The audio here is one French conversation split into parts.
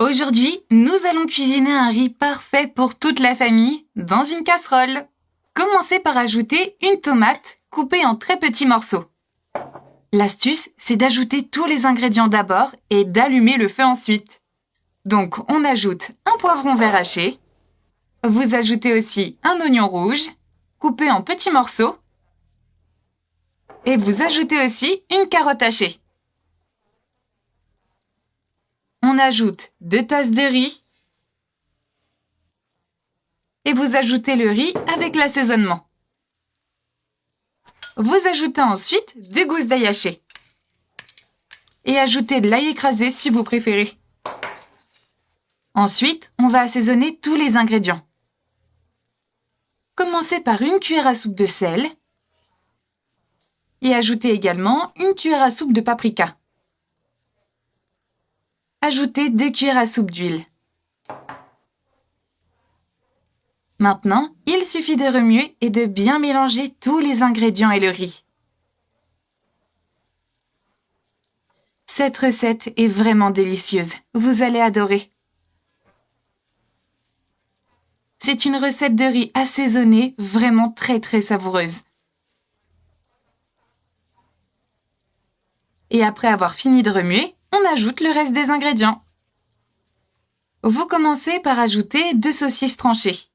Aujourd'hui, nous allons cuisiner un riz parfait pour toute la famille dans une casserole. Commencez par ajouter une tomate coupée en très petits morceaux. L'astuce, c'est d'ajouter tous les ingrédients d'abord et d'allumer le feu ensuite. Donc, on ajoute un poivron vert haché. Vous ajoutez aussi un oignon rouge, coupé en petits morceaux. Et vous ajoutez aussi une carotte hachée. On ajoute 2 tasses de riz. Et vous ajoutez le riz avec l'assaisonnement. Vous ajoutez ensuite 2 gousses d'ail hachées. Et ajoutez de l'ail écrasé si vous préférez. Ensuite, on va assaisonner tous les ingrédients. Commencez par une cuillère à soupe de sel. Et ajoutez également une cuillère à soupe de paprika. Ajoutez 2 cuillères à soupe d'huile. Maintenant, il suffit de remuer et de bien mélanger tous les ingrédients et le riz. Cette recette est vraiment délicieuse. Vous allez adorer. C'est une recette de riz assaisonnée, vraiment très savoureuse. Et après avoir fini de remuer, on ajoute le reste des ingrédients. Vous commencez par ajouter 2 saucisses tranchées.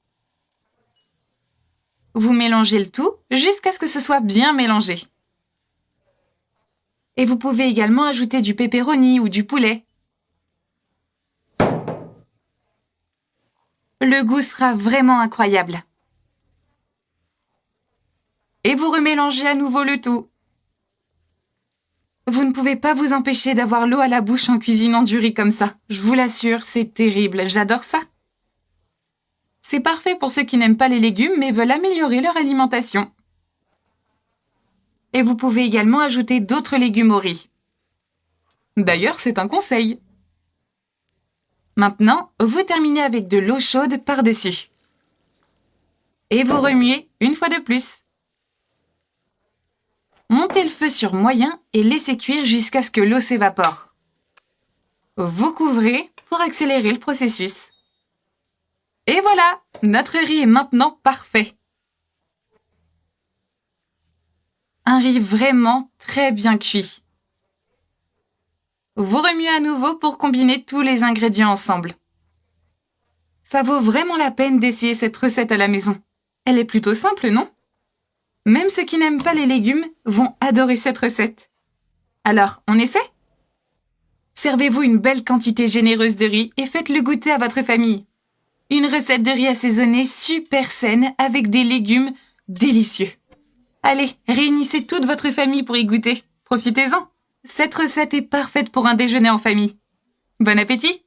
Vous mélangez le tout jusqu'à ce que ce soit bien mélangé. Et vous pouvez également ajouter du pepperoni ou du poulet. Le goût sera vraiment incroyable. Et vous remélangez à nouveau le tout. Vous ne pouvez pas vous empêcher d'avoir l'eau à la bouche en cuisinant du riz comme ça. Je vous l'assure, c'est terrible, j'adore ça. C'est parfait pour ceux qui n'aiment pas les légumes mais veulent améliorer leur alimentation. Et vous pouvez également ajouter d'autres légumes au riz. D'ailleurs, c'est un conseil. Maintenant, vous terminez avec de l'eau chaude par-dessus. Et vous remuez une fois de plus. Montez le feu sur moyen et laissez cuire jusqu'à ce que l'eau s'évapore. Vous couvrez pour accélérer le processus. Et voilà, notre riz est maintenant parfait. Un riz vraiment très bien cuit. Vous remuez à nouveau pour combiner tous les ingrédients ensemble. Ça vaut vraiment la peine d'essayer cette recette à la maison. Elle est plutôt simple, non ? Même ceux qui n'aiment pas les légumes vont adorer cette recette. Alors, on essaie ? Servez-vous une belle quantité généreuse de riz et faites-le goûter à votre famille. Une recette de riz assaisonné super saine avec des légumes délicieux. Allez, réunissez toute votre famille pour y goûter. Profitez-en. Cette recette est parfaite pour un déjeuner en famille. Bon appétit!